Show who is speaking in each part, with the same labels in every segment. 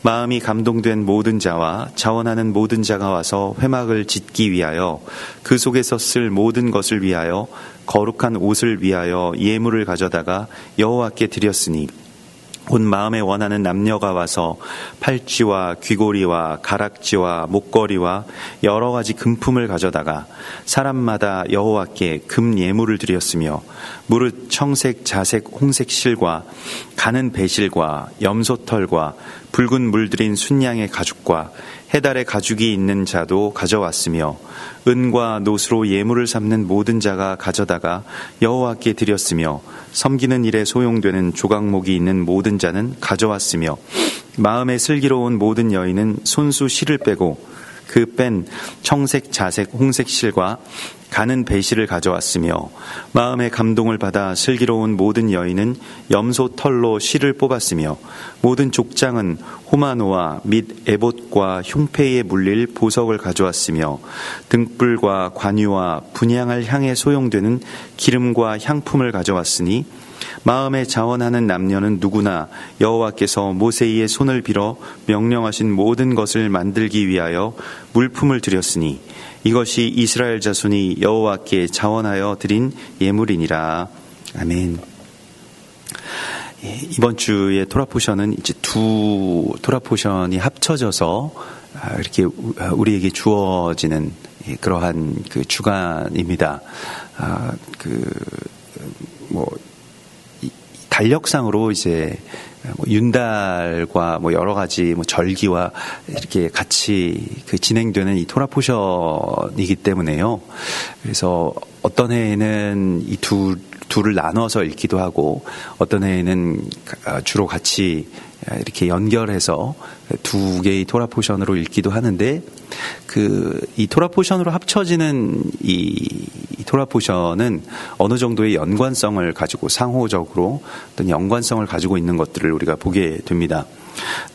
Speaker 1: 마음이 감동된 모든 자와 자원하는 모든 자가 와서 회막을 짓기 위하여 그 속에서 쓸 모든 것을 위하여 거룩한 옷을 위하여 예물을 가져다가 여호와께 드렸으니 곧 마음에 원하는 남녀가 와서 팔찌와 귀고리와 가락지와 목걸이와 여러 가지 금품을 가져다가 사람마다 여호와께 금 예물을 드렸으며 무릇 청색, 자색, 홍색 실과 가는 배실과 염소털과 붉은 물들인 순양의 가죽과 해달의 가죽이 있는 자도 가져왔으며 은과 노수로 예물을 삼는 모든 자가 가져다가 여호와께 드렸으며 섬기는 일에 소용되는 조각목이 있는 모든 자는 가져왔으며 마음에 슬기로운 모든 여인은 손수 실을 빼고 그 뺀 청색, 자색, 홍색 실과 가는 배실을 가져왔으며 마음의 감동을 받아 슬기로운 모든 여인은 염소 털로 실을 뽑았으며 모든 족장은 호마노와 및 에봇과 흉패에 물릴 보석을 가져왔으며 등불과 관유와 분향할 향에 소용되는 기름과 향품을 가져왔으니 마음에 자원하는 남녀는 누구나 여호와께서 모세의 손을 빌어 명령하신 모든 것을 만들기 위하여 물품을 드렸으니 이것이 이스라엘 자손이 여호와께 자원하여 드린 예물이니라. 아멘. 이번 주의 토라 포션은 이제 두 토라 포션이 합쳐져서 이렇게 우리에게 주어지는 그러한 그 주간입니다. 달력상으로 이제 윤달과 여러 가지 절기와 이렇게 같이 진행되는 이 토라 포션이기 때문에요. 그래서 어떤 해에는 이 둘을 나눠서 읽기도 하고 어떤 해에는 주로 같이 이렇게 연결해서 두 개의 토라 포션으로 읽기도 하는데 이 토라 포션으로 합쳐지는 이 토라 포션은 어느 정도의 연관성을 가지고 상호적으로 어떤 연관성을 가지고 있는 것들을 우리가 보게 됩니다.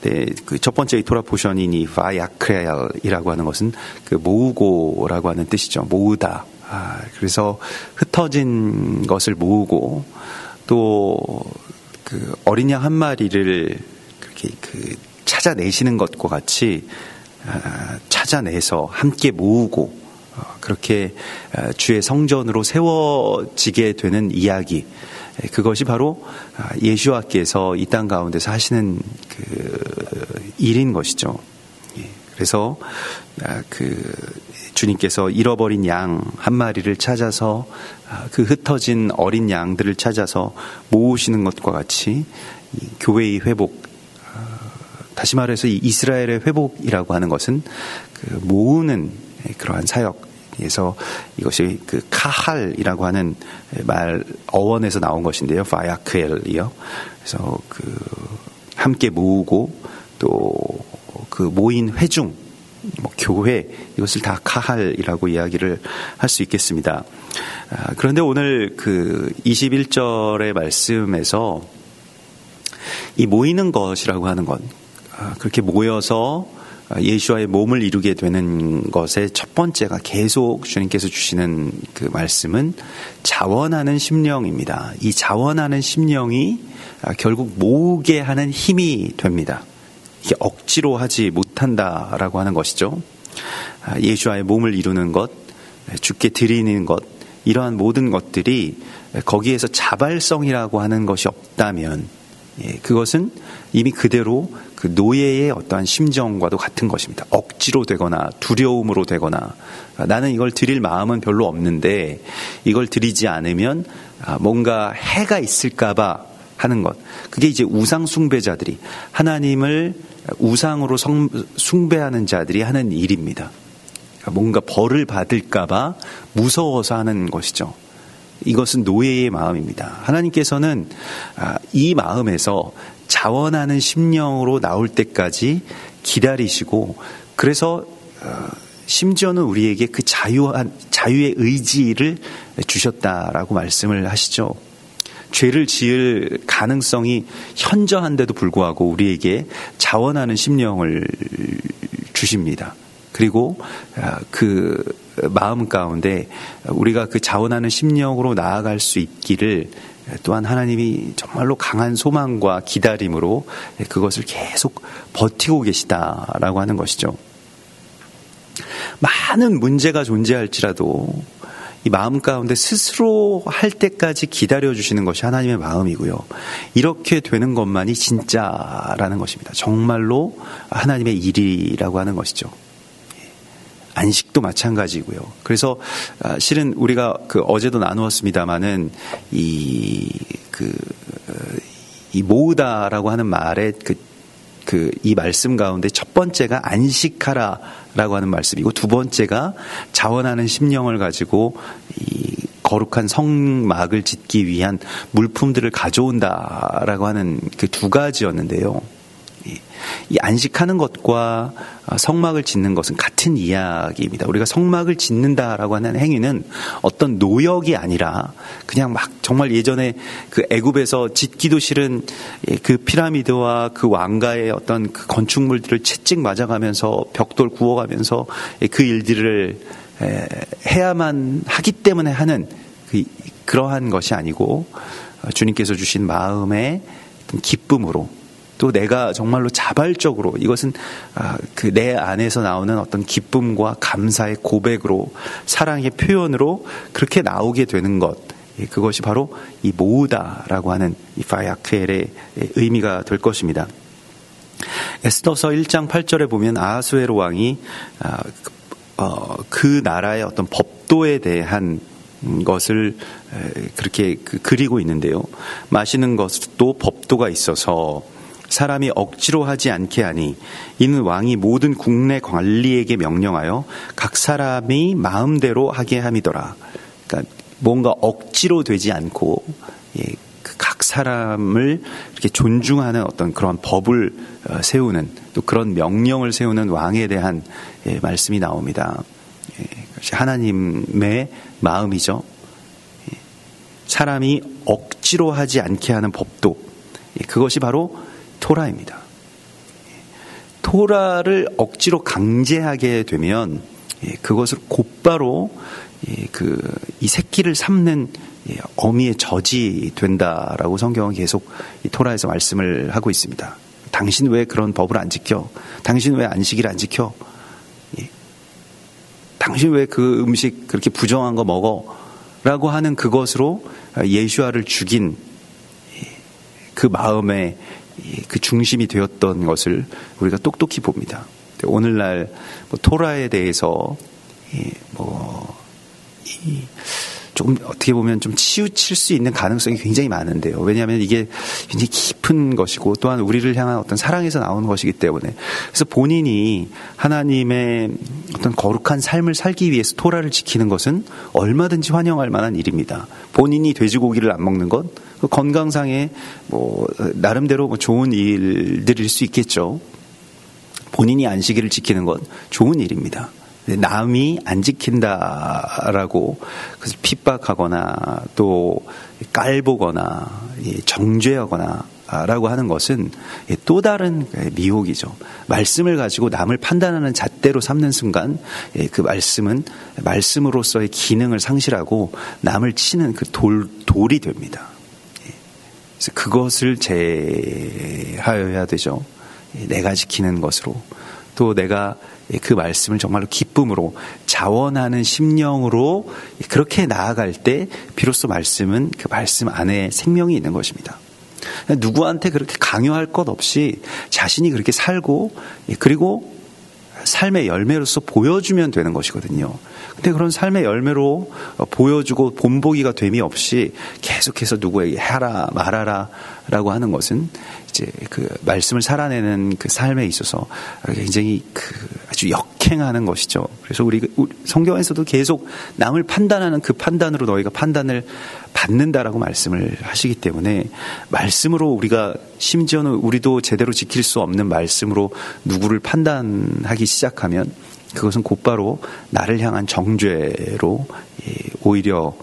Speaker 1: 네, 그 첫 번째 이 토라 포션인 이 바야크엘이라고 하는 것은 모으고라고 하는 뜻이죠. 모으다. 그래서 흩어진 것을 모으고 또 어린 양 한 마리를 그렇게 찾아내시는 것과 같이 찾아내서 함께 모으고 그렇게 주의 성전으로 세워지게 되는 이야기, 그것이 바로 예수와께서 이 땅 가운데서 하시는 일인 것이죠. 그래서 주님께서 잃어버린 양 한 마리를 찾아서 그 흩어진 어린 양들을 찾아서 모으시는 것과 같이 교회의 회복, 다시 말해서 이 이스라엘의 회복이라고 하는 것은 모으는 그러한 사역에서 이것이 카할이라고 하는 말 어원에서 나온 것인데요. 바야크엘이요. 그래서 함께 모으고 또 모인 회중, 교회, 이것을 다 카할이라고 이야기를 할 수 있겠습니다. 그런데 오늘 21절의 말씀에서 이 모이는 것이라고 하는 것, 그렇게 모여서 예수와의 몸을 이루게 되는 것의 첫 번째가 계속 주님께서 주시는 말씀은 자원하는 심령입니다. 이 자원하는 심령이 결국 모으게 하는 힘이 됩니다. 이게 억지로 하지 못한다라고 하는 것이죠. 예수와의 몸을 이루는 것, 주께 드리는 것, 이러한 모든 것들이 거기에서 자발성이라고 하는 것이 없다면 그것은 이미 그대로 노예의 어떠한 심정과도 같은 것입니다. 억지로 되거나 두려움으로 되거나 나는 이걸 드릴 마음은 별로 없는데 이걸 드리지 않으면 뭔가 해가 있을까봐 하는 것. 그게 이제 우상 숭배자들이, 하나님을 우상으로 숭배하는 자들이 하는 일입니다. 뭔가 벌을 받을까봐 무서워서 하는 것이죠. 이것은 노예의 마음입니다. 하나님께서는 이 마음에서 자원하는 심령으로 나올 때까지 기다리시고, 그래서 심지어는 우리에게 그 자유의 의지를 주셨다라고 말씀을 하시죠. 죄를 지을 가능성이 현저한데도 불구하고 우리에게 자원하는 심령을 주십니다. 그리고 마음 가운데 우리가 자원하는 심령으로 나아갈 수 있기를 또한 하나님이 정말로 강한 소망과 기다림으로 그것을 계속 버티고 계시다라고 하는 것이죠. 많은 문제가 존재할지라도 이 마음 가운데 스스로 할 때까지 기다려주시는 것이 하나님의 마음이고요. 이렇게 되는 것만이 진짜라는 것입니다. 정말로 하나님의 일이라고 하는 것이죠. 안식도 마찬가지고요. 그래서 실은 우리가 어제도 나누었습니다마는 이 모으다라고 하는 말의 이 말씀 가운데 첫 번째가 안식하라라고 하는 말씀이고, 두 번째가 자원하는 심령을 가지고 이 거룩한 성막을 짓기 위한 물품들을 가져온다라고 하는 그 두 가지였는데요. 이 안식하는 것과 성막을 짓는 것은 같은 이야기입니다. 우리가 성막을 짓는다라고 하는 행위는 어떤 노역이 아니라 그냥 막 정말 예전에 그 애굽에서 짓기도 싫은 그 피라미드와 그 왕가의 어떤 그 건축물들을 채찍 맞아가면서 벽돌 구워가면서 그 일들을 해야만 하기 때문에 하는 그러한 것이 아니고, 주님께서 주신 마음의 기쁨으로, 또 내가 정말로 자발적으로, 이것은 그 내 안에서 나오는 어떤 기쁨과 감사의 고백으로, 사랑의 표현으로 그렇게 나오게 되는 것, 그것이 바로 이 모으다라고 하는 이 파야크엘의 의미가 될 것입니다. 에스더서 1장 8절에 보면 아하수에로 왕이 그 나라의 어떤 법도에 대한 것을 그렇게 그리고 있는데요. 마시는 것도 법도가 있어서 사람이 억지로 하지 않게 하니 이는 왕이 모든 국내 관리에게 명령하여 각 사람이 마음대로 하게 함이더라. 그러니까 뭔가 억지로 되지 않고 각 사람을 이렇게 존중하는 어떤 그런 법을 세우는, 또 그런 명령을 세우는 왕에 대한 말씀이 나옵니다. 그것이 하나님의 마음이죠. 사람이 억지로 하지 않게 하는 법도, 그것이 바로 토라입니다. 토라를 억지로 강제하게 되면 그것을 곧바로 이 새끼를 삼는 어미의 젖이 된다라고 성경은 계속 이 토라에서 말씀을 하고 있습니다. 당신 왜 그런 법을 안 지켜? 당신 왜 안식일 안 지켜? 당신 왜 그 음식 그렇게 부정한 거 먹어? 라고 하는 그것으로 예수아를 죽인 그 마음의 그 중심이 되었던 것을 우리가 똑똑히 봅니다. 오늘날 토라에 대해서 조금 어떻게 보면 좀 치우칠 수 있는 가능성이 굉장히 많은데요. 왜냐하면 이게 굉장히 깊은 것이고, 또한 우리를 향한 어떤 사랑에서 나오는 것이기 때문에, 그래서 본인이 하나님의 어떤 거룩한 삶을 살기 위해서 토라를 지키는 것은 얼마든지 환영할 만한 일입니다. 본인이 돼지고기를 안 먹는 것, 건강상에 나름대로 좋은 일들일 수 있겠죠. 본인이 안식일을 지키는 것 좋은 일입니다. 남이 안 지킨다라고 그래서 핍박하거나 또 깔보거나 정죄하거나 라고 하는 것은 또 다른 미혹이죠. 말씀을 가지고 남을 판단하는 잣대로 삼는 순간 그 말씀은 말씀으로서의 기능을 상실하고 남을 치는 그 돌이 됩니다. 그래서 그것을 제하여야 되죠. 내가 지키는 것으로, 또 내가 그 말씀을 정말로 기쁨으로 자원하는 심령으로 그렇게 나아갈 때 비로소 말씀은 그 말씀 안에 생명이 있는 것입니다. 누구한테 그렇게 강요할 것 없이 자신이 그렇게 살고, 그리고 삶의 열매로서 보여주면 되는 것이거든요. 근데 그런 삶의 열매로 보여주고 본보기가 됨이 없이 계속해서 누구에게 해라 말하라 라고 하는 것은 이제 그 말씀을 살아내는 그 삶에 있어서 굉장히 아주 역행하는 것이죠. 그래서 우리 성경에서도 계속 남을 판단하는 그 판단으로 너희가 판단을 받는다라고 말씀을 하시기 때문에, 말씀으로 우리가, 심지어는 우리도 제대로 지킬 수 없는 말씀으로 누구를 판단하기 시작하면 그것은 곧바로 나를 향한 정죄로 오히려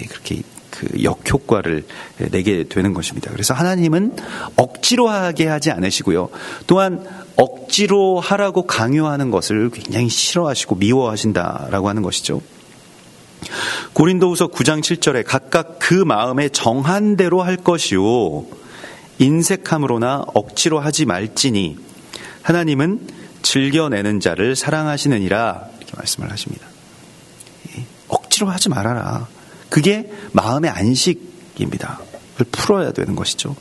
Speaker 1: 그렇게 그 역효과를 내게 되는 것입니다. 그래서 하나님은 억지로 하게 하지 않으시고요. 또한 억지로 하라고 강요하는 것을 굉장히 싫어하시고 미워하신다라고 하는 것이죠. 고린도후서 9장 7절에 각각 그 마음에 정한 대로 할 것이요 인색함으로나 억지로 하지 말지니 하나님은 즐겨내는 자를 사랑하시느니라 이렇게 말씀을 하십니다. 억지로 하지 말아라. 그게 마음의 안식입니다. 그걸 풀어야 되는 것이죠.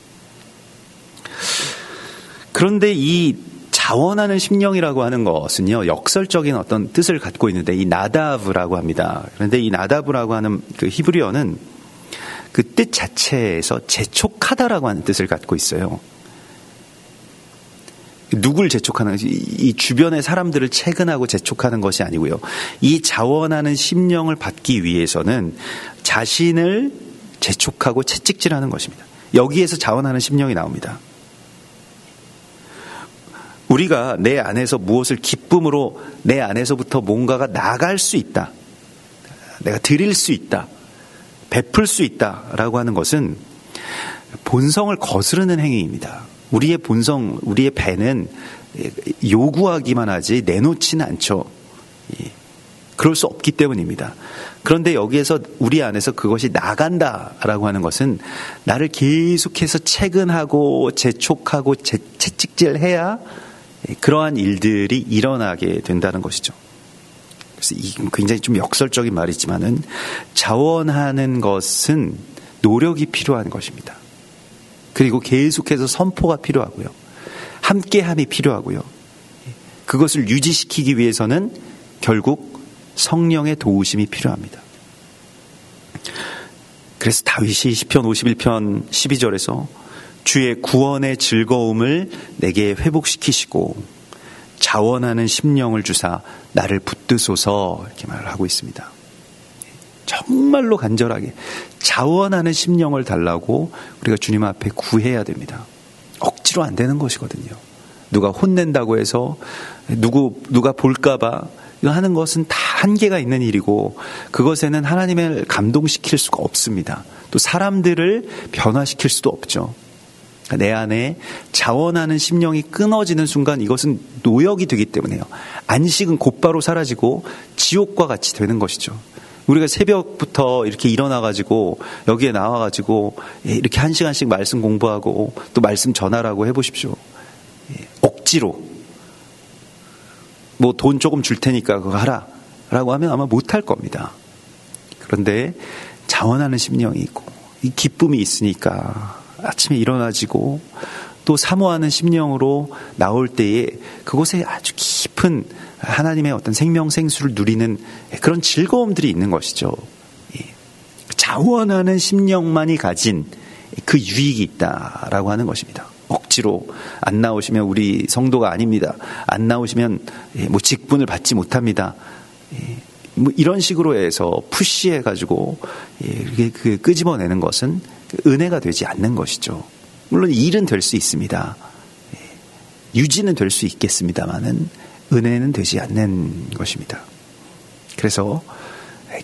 Speaker 1: 그런데 이 자원하는 심령이라고 하는 것은요, 역설적인 어떤 뜻을 갖고 있는데 이 나다브라고 합니다. 그런데 이 나다브라고 하는 그 히브리어는 그 뜻 자체에서 재촉하다라고 하는 뜻을 갖고 있어요. 누굴 재촉하는 것이 이 주변의 사람들을 채근하고 재촉하는 것이 아니고요. 이 자원하는 심령을 받기 위해서는 자신을 재촉하고 채찍질하는 것입니다. 여기에서 자원하는 심령이 나옵니다. 우리가 내 안에서 무엇을 기쁨으로 내 안에서부터 뭔가가 나갈 수 있다. 내가 드릴 수 있다. 베풀 수 있다라고 하는 것은 본성을 거스르는 행위입니다. 우리의 본성, 우리의 배는 요구하기만 하지 내놓지는 않죠. 그럴 수 없기 때문입니다. 그런데 여기에서 우리 안에서 그것이 나간다라고 하는 것은 나를 계속해서 채근하고 재촉하고 채찍질해야 그러한 일들이 일어나게 된다는 것이죠. 그래서 이 굉장히 좀 역설적인 말이지만은 자원하는 것은 노력이 필요한 것입니다. 그리고 계속해서 선포가 필요하고요. 함께함이 필요하고요. 그것을 유지시키기 위해서는 결국 성령의 도우심이 필요합니다. 그래서 다윗이 시편 51편 12절에서 주의 구원의 즐거움을 내게 회복시키시고 자원하는 심령을 주사 나를 붙드소서 이렇게 말을 하고 있습니다. 정말로 간절하게 자원하는 심령을 달라고 우리가 주님 앞에 구해야 됩니다. 억지로 안 되는 것이거든요. 누가 혼낸다고 해서 누가 볼까봐 이거 하는 것은 다 한계가 있는 일이고 그것에는 하나님을 감동시킬 수가 없습니다. 또 사람들을 변화시킬 수도 없죠. 내 안에 자원하는 심령이 끊어지는 순간 이것은 노역이 되기 때문에요. 안식은 곧바로 사라지고 지옥과 같이 되는 것이죠. 우리가 새벽부터 이렇게 일어나가지고 여기에 나와가지고 이렇게 1시간씩 말씀 공부하고 또 말씀 전하라고 해보십시오. 억지로 뭐 돈 조금 줄 테니까 그거 하라 라고 하면 아마 못할 겁니다. 그런데 자원하는 심령이 있고 이 기쁨이 있으니까 아침에 일어나지고 또 사모하는 심령으로 나올 때에 그곳에 아주 깊은 하나님의 어떤 생명생수를 누리는 그런 즐거움들이 있는 것이죠. 자원하는 심령만이 가진 그 유익이 있다라고 하는 것입니다. 억지로 안 나오시면 우리 성도가 아닙니다. 안 나오시면 뭐 직분을 받지 못합니다. 뭐 이런 식으로 해서 푸시해가지고 그 끄집어내는 것은 은혜가 되지 않는 것이죠. 물론 일은 될 수 있습니다. 유지는 될 수 있겠습니다만은 은혜는 되지 않는 것입니다. 그래서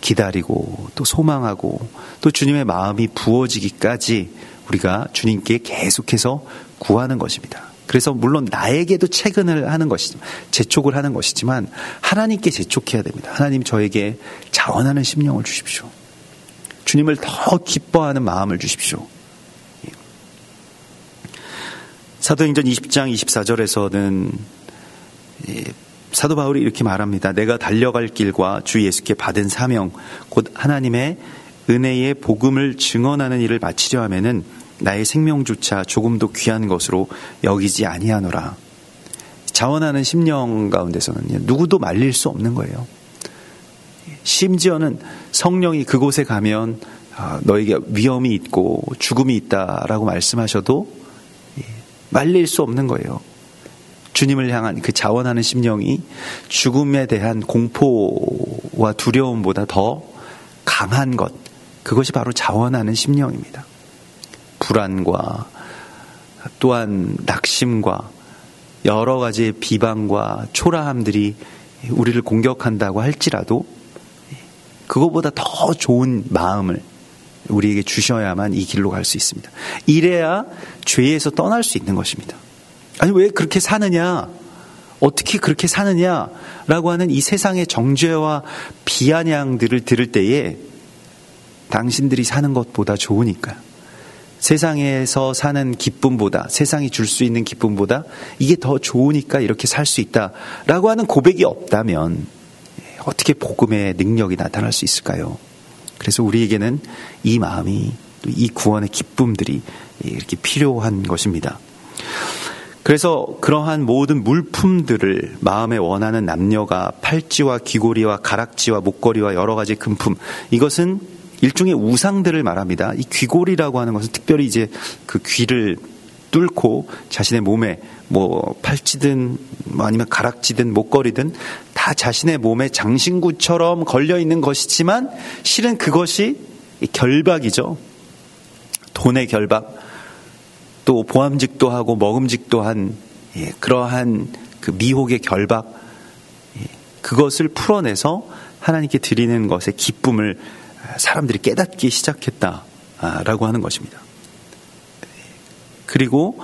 Speaker 1: 기다리고 또 소망하고 또 주님의 마음이 부어지기까지 우리가 주님께 계속해서 구하는 것입니다. 그래서 물론 나에게도 채근을 하는 것이지만 재촉을 하는 것이지만 하나님께 재촉해야 됩니다. 하나님 저에게 자원하는 심령을 주십시오. 주님을 더 기뻐하는 마음을 주십시오. 사도행전 20장 24절에서는 사도 바울이 이렇게 말합니다. 내가 달려갈 길과 주 예수께 받은 사명 곧 하나님의 은혜의 복음을 증언하는 일을 마치려 하면은 나의 생명조차 조금도 귀한 것으로 여기지 아니하노라. 자원하는 심령 가운데서는 누구도 말릴 수 없는 거예요. 심지어는 성령이 그곳에 가면 너에게 위험이 있고 죽음이 있다라고 말씀하셔도 말릴 수 없는 거예요. 주님을 향한 그 자원하는 심령이 죽음에 대한 공포와 두려움보다 더 강한 것, 그것이 바로 자원하는 심령입니다. 불안과 또한 낙심과 여러 가지의 비방과 초라함들이 우리를 공격한다고 할지라도 그것보다 더 좋은 마음을 우리에게 주셔야만 이 길로 갈 수 있습니다. 이래야 죄에서 떠날 수 있는 것입니다. 아니 왜 그렇게 사느냐? 어떻게 그렇게 사느냐라고 하는 이 세상의 정죄와 비아냥들을 들을 때에 당신들이 사는 것보다 좋으니까요. 세상에서 사는 기쁨보다, 세상이 줄 수 있는 기쁨보다 이게 더 좋으니까 이렇게 살 수 있다라고 하는 고백이 없다면 어떻게 복음의 능력이 나타날 수 있을까요? 그래서 우리에게는 이 마음이, 이 구원의 기쁨들이 이렇게 필요한 것입니다. 그래서 그러한 모든 물품들을 마음에 원하는 남녀가 팔찌와 귀고리와 가락지와 목걸이와 여러 가지 금품, 이것은 일종의 우상들을 말합니다. 이 귀고리라고 하는 것은 특별히 이제 그 귀를 뚫고 자신의 몸에 뭐 팔찌든 아니면 가락지든 목걸이든 다 자신의 몸에 장신구처럼 걸려 있는 것이지만 실은 그것이 결박이죠. 돈의 결박, 또 보암직도 하고 먹음직도 한 그러한 그 미혹의 결박, 그것을 풀어내서 하나님께 드리는 것의 기쁨을 사람들이 깨닫기 시작했다라고 하는 것입니다. 그리고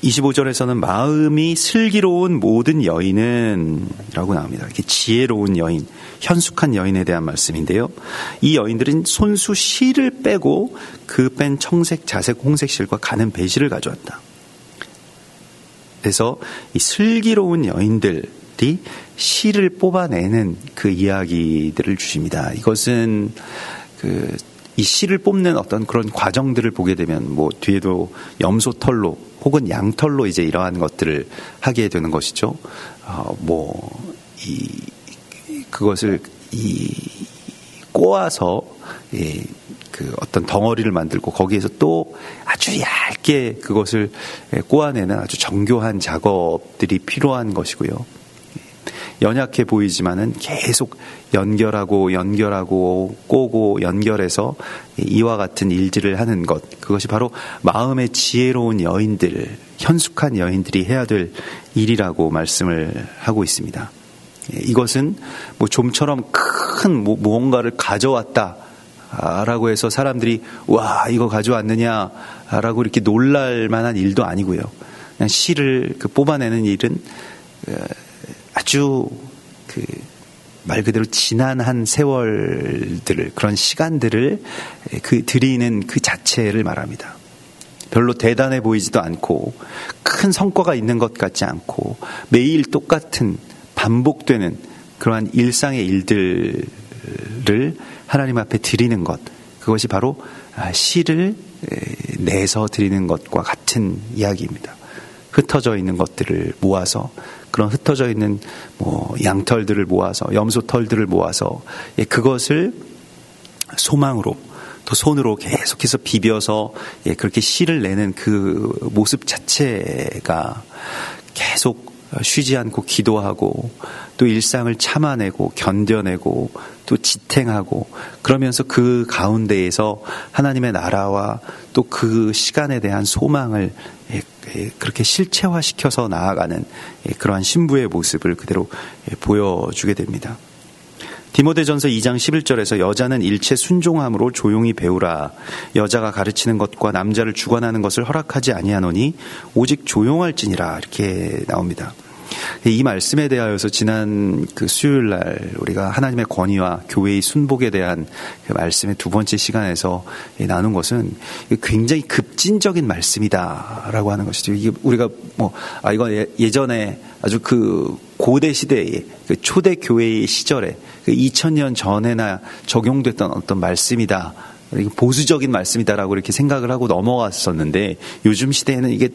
Speaker 1: 25절에서는 마음이 슬기로운 모든 여인은 라고 나옵니다. 이렇게 지혜로운 여인, 현숙한 여인에 대한 말씀인데요. 이 여인들은 손수 실을 빼고 그 뺀 청색, 자색, 홍색 실과 가는 배실을 가져왔다. 그래서 이 슬기로운 여인들이 실을 뽑아내는 그 이야기들을 주십니다. 이것은 이 실을 뽑는 어떤 그런 과정들을 보게 되면 뭐 뒤에도 염소털로 혹은 양털로 이제 이러한 것들을 하게 되는 것이죠. 그것을 꼬아서 그 어떤 덩어리를 만들고 거기에서 또 아주 얇게 그것을 꼬아내는 아주 정교한 작업들이 필요한 것이고요. 연약해 보이지만은 계속 연결하고 꼬고 연결해서 이와 같은 일들을 하는 것, 그것이 바로 마음의 지혜로운 여인들, 현숙한 여인들이 해야 될 일이라고 말씀을 하고 있습니다. 이것은 뭐 좀처럼 큰 무언가를 가져왔다라고 해서 사람들이 와 이거 가져왔느냐라고 이렇게 놀랄 만한 일도 아니고요. 그냥 실을 뽑아내는 일은 아주 말 그대로 지난한 세월들을, 그런 시간들을 드리는 그 자체를 말합니다. 별로 대단해 보이지도 않고 큰 성과가 있는 것 같지 않고 매일 똑같은 반복되는 그러한 일상의 일들을 하나님 앞에 드리는 것, 그것이 바로 실을 내서 드리는 것과 같은 이야기입니다. 흩어져 있는 것들을 모아서, 그런 흩어져 있는 뭐 양털들을 모아서, 염소털들을 모아서 그것을 소망으로 또 손으로 계속해서 비벼서 그렇게 실을 내는 그 모습 자체가 계속 쉬지 않고 기도하고 또 일상을 참아내고 견뎌내고 또 지탱하고 그러면서 그 가운데에서 하나님의 나라와 또 그 시간에 대한 소망을 그렇게 실체화시켜서 나아가는 그러한 신부의 모습을 그대로 보여주게 됩니다. 디모데전서 2장 11절에서 여자는 일체 순종함으로 조용히 배우라. 여자가 가르치는 것과 남자를 주관하는 것을 허락하지 아니하노니 오직 조용할지니라, 이렇게 나옵니다. 이 말씀에 대하여서 지난 그 수요일 날 우리가 하나님의 권위와 교회의 순복에 대한 그 말씀의 두 번째 시간에서 나눈 것은 굉장히 급진적인 말씀이다라고 하는 것이죠. 이게 우리가 이거 예전에 아주 그 고대 시대의 그 초대 교회의 시절에 2000년 전에나 적용됐던 어떤 말씀이다, 보수적인 말씀이다라고 이렇게 생각을 하고 넘어갔었는데, 요즘 시대에는 이게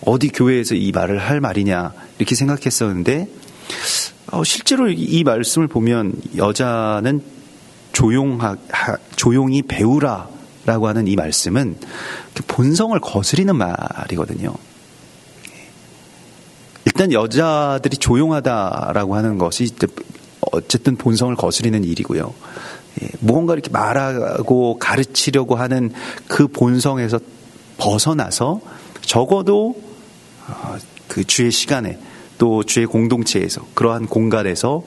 Speaker 1: 어디 교회에서 이 말을 할 말이냐 이렇게 생각했었는데, 실제로 이 말씀을 보면 여자는 조용히 배우라라고 하는 이 말씀은 본성을 거스리는 말이거든요. 일단 여자들이 조용하다라고 하는 것이 어쨌든 본성을 거스리는 일이고요. 무언가 이렇게 말하고 가르치려고 하는 그 본성에서 벗어나서 적어도 그 주의 시간에 또 주의 공동체에서 그러한 공간에서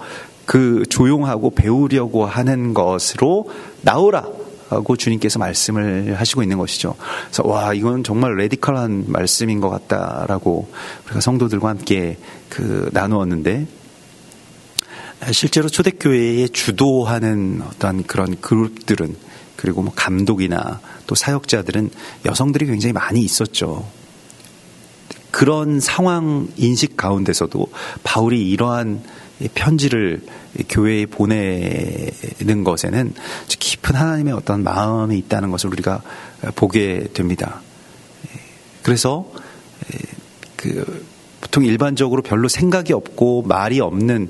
Speaker 1: 그 조용하고 배우려고 하는 것으로 나오라 라고 주님께서 말씀을 하시고 있는 것이죠. 그래서 와, 이건 정말 레디컬한 말씀인 것 같다라고 우리가 성도들과 함께 나누었는데, 실제로 초대교회에 주도하는 어떤 그런 그룹들은, 그리고 뭐 감독이나 또 사역자들은 여성들이 굉장히 많이 있었죠. 그런 상황 인식 가운데서도 바울이 이러한 편지를 교회에 보내는 것에는 깊은 하나님의 어떤 마음이 있다는 것을 우리가 보게 됩니다. 그래서 보통 일반적으로 별로 생각이 없고 말이 없는,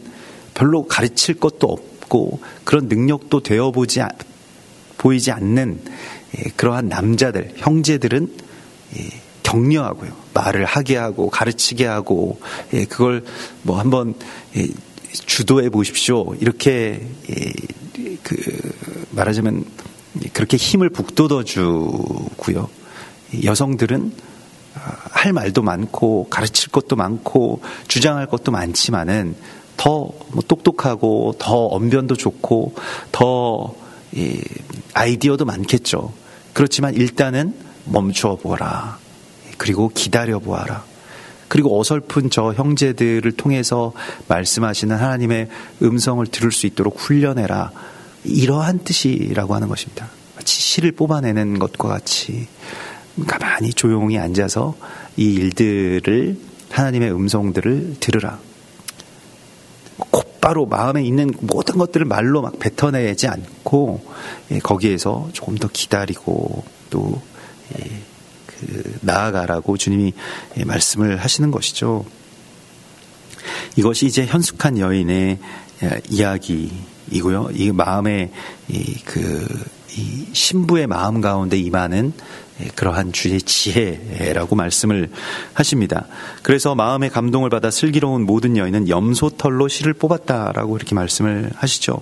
Speaker 1: 별로 가르칠 것도 없고 그런 능력도 보이지 않는 그러한 남자들, 형제들은 격려하고요, 말을 하게 하고 가르치게 하고, 그걸 뭐 한번 주도해 보십시오, 이렇게 말하자면 그렇게 힘을 북돋워 주고요. 여성들은 할 말도 많고 가르칠 것도 많고 주장할 것도 많지만은 더 똑똑하고 더 언변도 좋고 더 아이디어도 많겠죠. 그렇지만 일단은 멈춰 보라, 그리고 기다려 보아라, 그리고 어설픈 저 형제들을 통해서 말씀하시는 하나님의 음성을 들을 수 있도록 훈련해라, 이러한 뜻이라고 하는 것입니다. 마치 실을 뽑아내는 것과 같이 가만히 조용히 앉아서 이 일들을, 하나님의 음성들을 들으라. 곧바로 마음에 있는 모든 것들을 말로 막 뱉어내지 않고 거기에서 조금 더 기다리고 또 나아가라고 주님이 말씀을 하시는 것이죠. 이것이 이제 현숙한 여인의 이야기이고요. 이 마음의 이 신부의 마음 가운데 임하는 그러한 주의 지혜라고 말씀을 하십니다. 그래서 마음의 감동을 받아 슬기로운 모든 여인은 염소털로 실을 뽑았다라고 이렇게 말씀을 하시죠.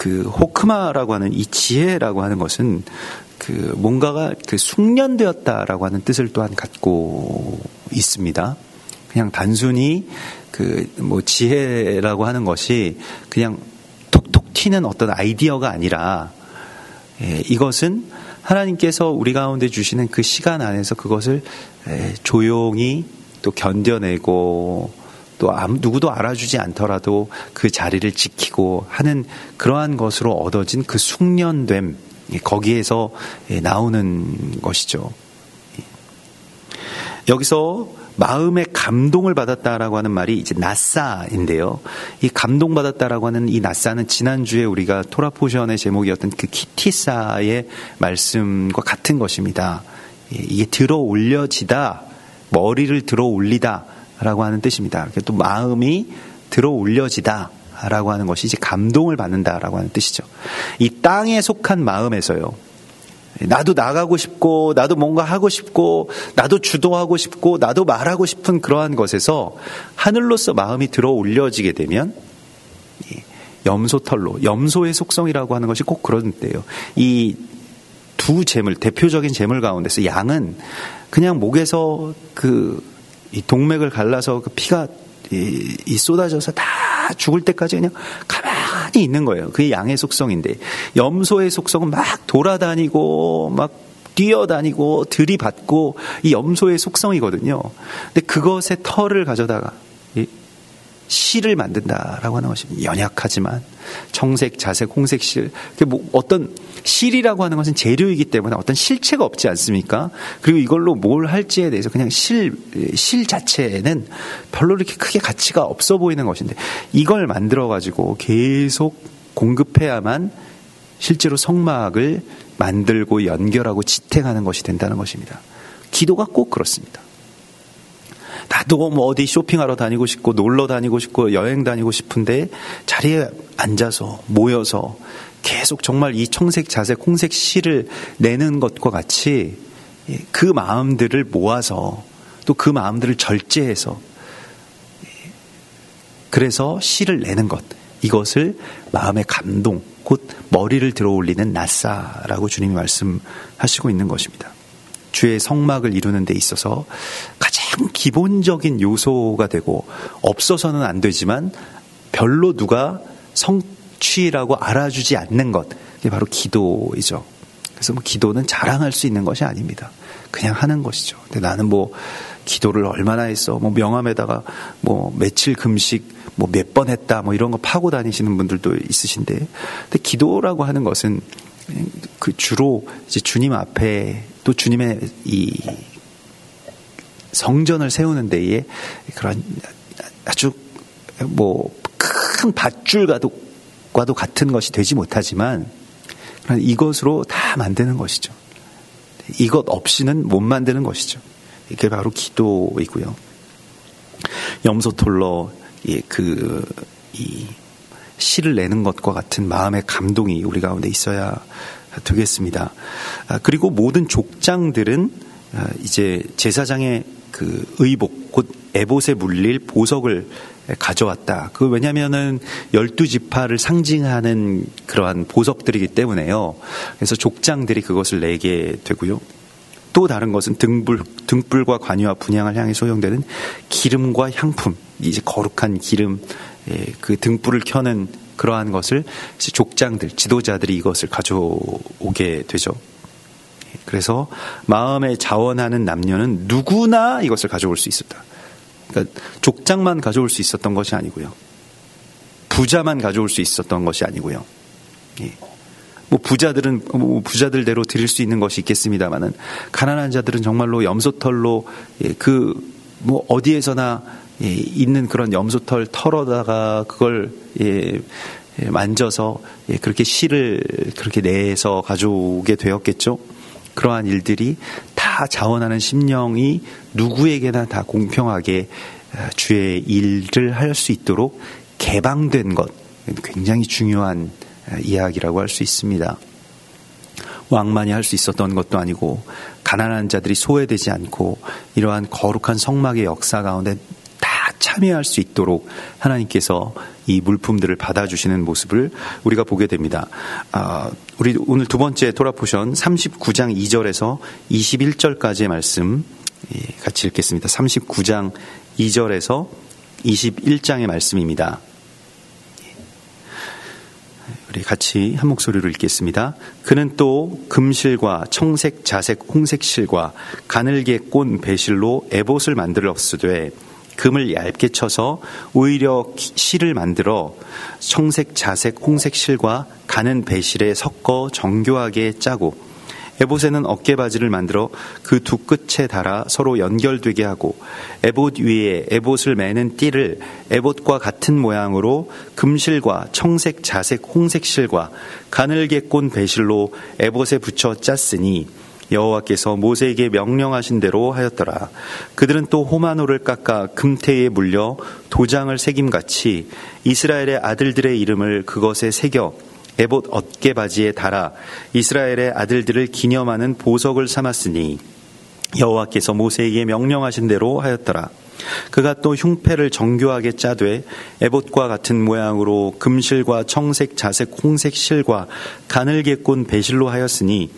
Speaker 1: 호크마라고 하는 이 지혜라고 하는 것은 뭔가가 숙련되었다라고 하는 뜻을 또한 갖고 있습니다. 그냥 단순히 지혜라고 하는 것이 그냥 톡톡 튀는 어떤 아이디어가 아니라, 이것은 하나님께서 우리 가운데 주시는 그 시간 안에서 그것을 조용히 또 견뎌내고 또 누구도 알아주지 않더라도 그 자리를 지키고 하는 그러한 것으로 얻어진 그 숙련됨, 거기에서 나오는 것이죠. 여기서 마음의 감동을 받았다라고 하는 말이 이제 나사인데요. 이 감동받았다라고 하는 이 나사는 지난주에 우리가 토라포션의 제목이었던 그 키티사의 말씀과 같은 것입니다. 이게 들어 올려지다, 머리를 들어 올리다 라고 하는 뜻입니다. 또 마음이 들어 올려지다 라고 하는 것이 이제 감동을 받는다라고 하는 뜻이죠. 이 땅에 속한 마음에서요, 나도 나가고 싶고 나도 뭔가 하고 싶고 나도 주도하고 싶고 나도 말하고 싶은 그러한 것에서 하늘로서 마음이 들어 올려지게 되면 염소털로, 염소의 속성이라고 하는 것이 꼭 그런데요. 이 두 재물, 대표적인 재물 가운데서 양은 그냥 목에서 이 동맥을 갈라서 그 피가 쏟아져서 다 죽을 때까지 그냥 가만히 있는 거예요. 그게 양의 속성인데, 염소의 속성은 막 돌아다니고 막 뛰어다니고 들이받고 이 염소의 속성이거든요. 근데 그것의 털을 가져다가 실을 만든다라고 하는 것입니다. 연약하지만 청색, 자색, 홍색 실. 어떤 실이라고 하는 것은 재료이기 때문에 어떤 실체가 없지 않습니까? 그리고 이걸로 뭘 할지에 대해서 그냥 실 자체는 별로 이렇게 크게 가치가 없어 보이는 것인데, 이걸 만들어가지고 계속 공급해야만 실제로 성막을 만들고 연결하고 지탱하는 것이 된다는 것입니다. 기도가 꼭 그렇습니다. 나도 어디 쇼핑하러 다니고 싶고 놀러 다니고 싶고 여행 다니고 싶은데 자리에 앉아서 모여서 계속 정말 이 청색, 자색, 홍색 실을 내는 것과 같이 그 마음들을 모아서 또 그 마음들을 절제해서 그래서 실을 내는 것, 이것을 마음의 감동, 곧 머리를 들어 올리는 나사라고 주님이 말씀하시고 있는 것입니다. 주의 성막을 이루는 데 있어서 가장 기본적인 요소가 되고, 없어서는 안 되지만 별로 누가 취라고 알아주지 않는 것, 이게 바로 기도이죠. 그래서 기도는 자랑할 수 있는 것이 아닙니다. 그냥 하는 것이죠. 근데 나는 기도를 얼마나 했어? 명함에다가 며칠 금식 몇 번 했다 이런 거 파고 다니시는 분들도 있으신데, 근데 기도라고 하는 것은 주로 이제 주님 앞에 또 주님의 이 성전을 세우는 데에 그런 아주 큰 밧줄과도 같은 것이 되지 못하지만 이것으로 다 만드는 것이죠. 이것 없이는 못 만드는 것이죠. 이게 바로 기도이고요. 염소톨로 이 시를 내는 것과 같은 마음의 감동이 우리 가운데 있어야 되겠습니다. 그리고 모든 족장들은 이제 제사장의 의복, 곧 에봇에 물릴 보석을 가져왔다. 왜냐면은 12지파를 상징하는 그러한 보석들이기 때문에요. 그래서 족장들이 그것을 내게 되고요. 또 다른 것은 등불과 관유와 분향을 향해 소용되는 기름과 향품, 이제 거룩한 기름, 그 등불을 켜는 그러한 것을 족장들, 지도자들이 이것을 가져오게 되죠. 그래서 마음에 자원하는 남녀는 누구나 이것을 가져올 수 있었다. 그러니까 족장만 가져올 수 있었던 것이 아니고요. 부자만 가져올 수 있었던 것이 아니고요. 부자들은 부자들대로 드릴 수 있는 것이 있겠습니다만은 가난한 자들은 정말로 염소털로 어디에서나 있는 그런 염소털 털어다가 그걸 만져서 그렇게 씨를 그렇게 내서 가져오게 되었겠죠. 그러한 일들이 다 자원하는 심령이 누구에게나 다 공평하게 주의 일을 할 수 있도록 개방된 것, 굉장히 중요한 이야기라고 할 수 있습니다. 왕만이 할 수 있었던 것도 아니고 가난한 자들이 소외되지 않고 이러한 거룩한 성막의 역사 가운데 다 참여할 수 있도록 하나님께서 이 물품들을 받아주시는 모습을 우리가 보게 됩니다. 우리 오늘 두 번째 토라 포션 39장 2절에서 21절까지의 말씀 같이 읽겠습니다. 39장 2절에서 21장의 말씀입니다. 우리 같이 한 목소리로 읽겠습니다. 그는 또 금실과 청색, 자색, 홍색 실과 가늘게 꼰 배실로 에봇을 만들었으되 금을 얇게 쳐서 오히려 실을 만들어 청색, 자색, 홍색 실과 가는 배실에 섞어 정교하게 짜고 에봇에는 어깨바지를 만들어 그 두 끝에 달아 서로 연결되게 하고 에봇 위에 에봇을 매는 띠를 에봇과 같은 모양으로 금실과 청색, 자색, 홍색 실과 가늘게 꼰 배실로 에봇에 붙여 짰으니 여호와께서 모세에게 명령하신 대로 하였더라. 그들은 또 호마노를 깎아 금태에 물려 도장을 새김같이 이스라엘의 아들들의 이름을 그것에 새겨 에봇 어깨바지에 달아 이스라엘의 아들들을 기념하는 보석을 삼았으니 여호와께서 모세에게 명령하신 대로 하였더라. 그가 또 흉패를 정교하게 짜되 에봇과 같은 모양으로 금실과 청색, 자색, 홍색 실과 가늘게 꼰 배실로 하였으니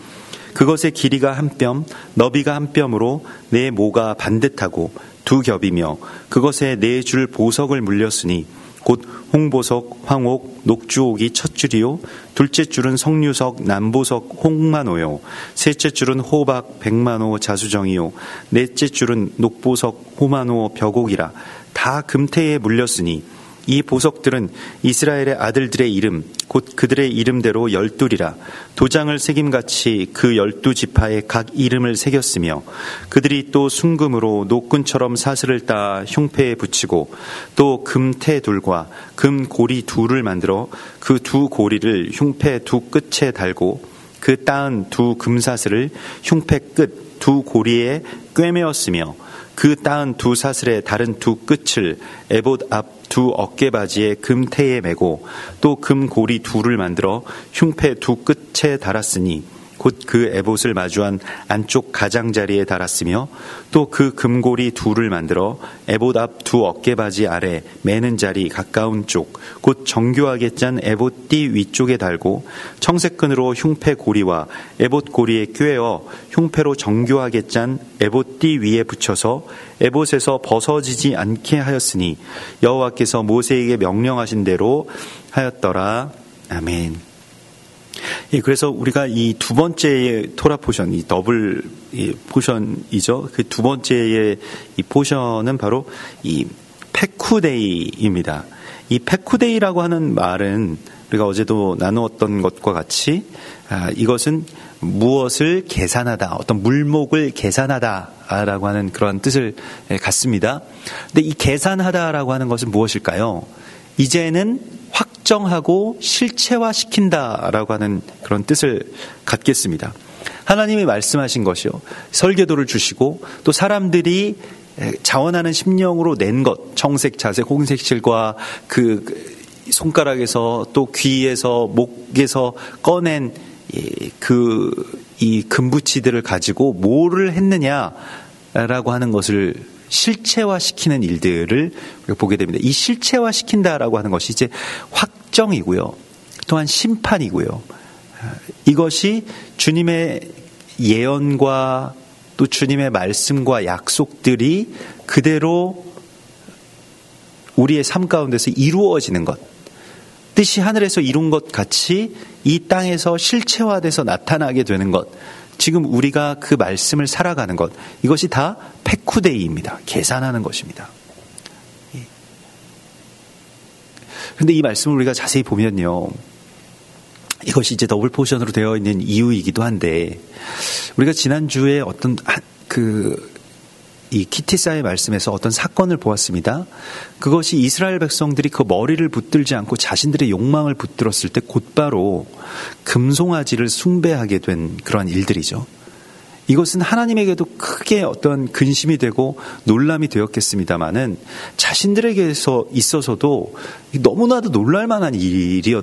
Speaker 1: 그것의 길이가 한 뼘, 너비가 한 뼘으로 네 모가 반듯하고 두 겹이며 그것에 네 줄 보석을 물렸으니 곧 홍보석, 황옥, 녹주옥이 첫 줄이요 둘째 줄은 석류석, 남보석, 홍만호요 셋째 줄은 호박, 백만호, 자수정이요 넷째 줄은 녹보석, 호만호, 벽옥이라 다 금태에 물렸으니 이 보석들은 이스라엘의 아들들의 이름 곧 그들의 이름대로 12이라 도장을 새김같이 그 12지파의 각 이름을 새겼으며 그들이 또 순금으로 노끈처럼 사슬을 따 흉패에 붙이고 또 금태 둘과 금고리 둘을 만들어 그 두 고리를 흉패 두 끝에 달고 그 따은 두 금사슬을 흉패 끝 두 고리에 꿰매었으며 그 따은 두 사슬의 다른 두 끝을 에봇 앞 두 어깨바지에 금태에 매고 또 금고리 둘을 만들어 흉패 두 끝에 달았으니 곧 그 에봇을 마주한 안쪽 가장자리에 달았으며 또 그 금고리 둘을 만들어 에봇 앞 두 어깨바지 아래 매는 자리 가까운 쪽 곧 정교하게 짠 에봇 띠 위쪽에 달고 청색끈으로 흉패 고리와 에봇 고리에 꿰어 흉패로 정교하게 짠 에봇 띠 위에 붙여서 에봇에서 벗어지지 않게 하였으니 여호와께서 모세에게 명령하신 대로 하였더라. 아멘. 예, 그래서 우리가 이 두 번째의 토라 포션, 이 더블 포션이죠. 그 두 번째의 이 포션은 바로 이 페쿠데이입니다. 이 페쿠데이라고 하는 말은 우리가 어제도 나누었던 것과 같이 이것은 무엇을 계산하다, 어떤 물목을 계산하다라고 하는 그런 뜻을 갖습니다. 근데 이 계산하다라고 하는 것은 무엇일까요? 이제는 확정하고 실체화시킨다라고 하는 그런 뜻을 갖겠습니다. 하나님이 말씀하신 것이요, 설계도를 주시고 또 사람들이 자원하는 심령으로 낸 것, 청색, 자색, 홍색실과 그 손가락에서 또 귀에서 목에서 꺼낸 이 금붙이들을 가지고 뭐를 했느냐라고 하는 것을 실체화시키는 일들을 보게 됩니다. 이 실체화시킨다라고 하는 것이 이제 확정이고요, 또한 심판이고요. 이것이 주님의 예언과 또 주님의 말씀과 약속들이 그대로 우리의 삶 가운데서 이루어지는 것, 뜻이 하늘에서 이룬 것 같이 이 땅에서 실체화돼서 나타나게 되는 것, 지금 우리가 그 말씀을 살아가는 것, 이것이 다 페쿠데이입니다. 계산하는 것입니다. 그런데 이 말씀을 우리가 자세히 보면요, 이것이 이제 더블 포션으로 되어 있는 이유이기도 한데, 우리가 지난주에 어떤 이 키티사의 말씀에서 어떤 사건을 보았습니다. 그것이 이스라엘 백성들이 그 머리를 붙들지 않고 자신들의 욕망을 붙들었을 때 곧바로 금송아지를 숭배하게 된 그러한 일들이죠. 이것은 하나님에게도 크게 어떤 근심이 되고 놀람이 되었겠습니다마는 자신들에게서 있어서도 너무나도 놀랄 만한 일이었죠.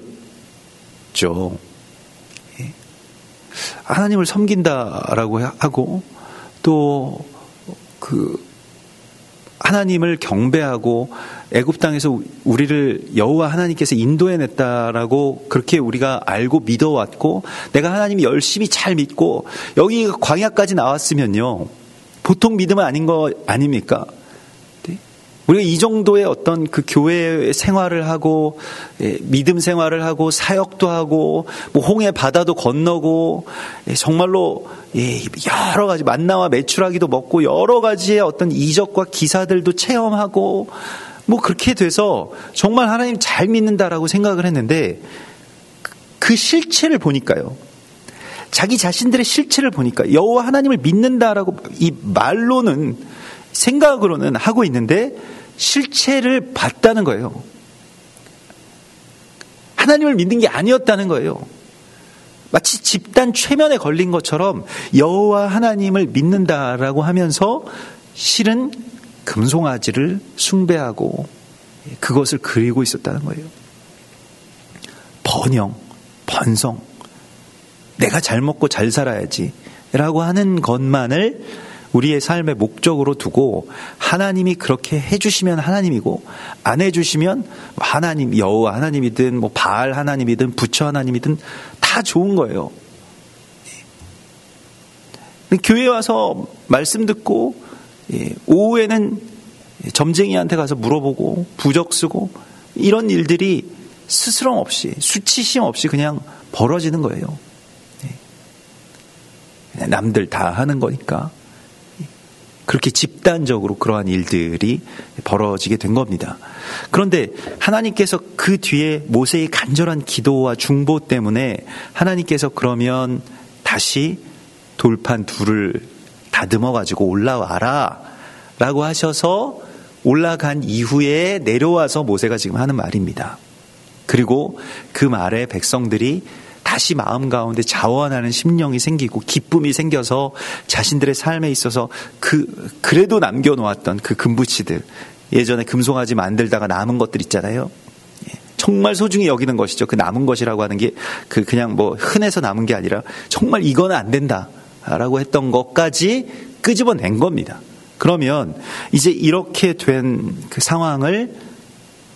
Speaker 1: 하나님을 섬긴다라고 하고 또 하나님을 경배하고 애굽 땅에서 우리를 여호와 하나님께서 인도해냈다라고 그렇게 우리가 알고 믿어왔고, 내가 하나님이 열심히 잘 믿고 여기 광야까지 나왔으면요, 보통 믿음은 아닌 거 아닙니까? 우리가 이 정도의 어떤 그 교회 생활을 하고 믿음 생활을 하고 사역도 하고 뭐 홍해 바다도 건너고 정말로 여러 가지 만나와 메추라기도 먹고 여러 가지의 어떤 이적과 기사들도 체험하고 뭐 그렇게 돼서 정말 하나님 잘 믿는다라고 생각을 했는데, 그 실체를 보니까요, 자기 자신들의 실체를 보니까 여호와 하나님을 믿는다라고 이 말로는 생각으로는 하고 있는데 실체를 봤다는 거예요. 하나님을 믿는 게 아니었다는 거예요. 마치 집단 최면에 걸린 것처럼 여호와 하나님을 믿는다라고 하면서 실은 금송아지를 숭배하고 그것을 그리고 있었다는 거예요. 번영, 번성, 내가 잘 먹고 잘 살아야지 라고 하는 것만을 우리의 삶의 목적으로 두고, 하나님이 그렇게 해주시면 하나님이고 안 해주시면 하나님, 여호와 하나님이든 뭐 바알 하나님이든 부처 하나님이든 다 좋은 거예요. 교회에 와서 말씀 듣고 오후에는 점쟁이한테 가서 물어보고 부적 쓰고 이런 일들이 스스럼 없이, 수치심 없이 그냥 벌어지는 거예요. 남들 다 하는 거니까 그렇게 집단적으로 그러한 일들이 벌어지게 된 겁니다. 그런데 하나님께서 그 뒤에 모세의 간절한 기도와 중보 때문에 하나님께서 그러면 다시 돌판 둘을 다듬어 가지고 올라와라 라고 하셔서 올라간 이후에 내려와서 모세가 지금 하는 말입니다. 그리고 그 말에 백성들이 다시 마음 가운데 자원하는 심령이 생기고 기쁨이 생겨서 자신들의 삶에 있어서 그래도 남겨놓았던 그 금붙이들, 예전에 금송아지 만들다가 남은 것들 있잖아요. 정말 소중히 여기는 것이죠. 그 남은 것이라고 하는 게 그냥 뭐 흔해서 남은 게 아니라 정말 이거는 안 된다라고 했던 것까지 끄집어낸 겁니다. 그러면 이제 이렇게 된 그 상황을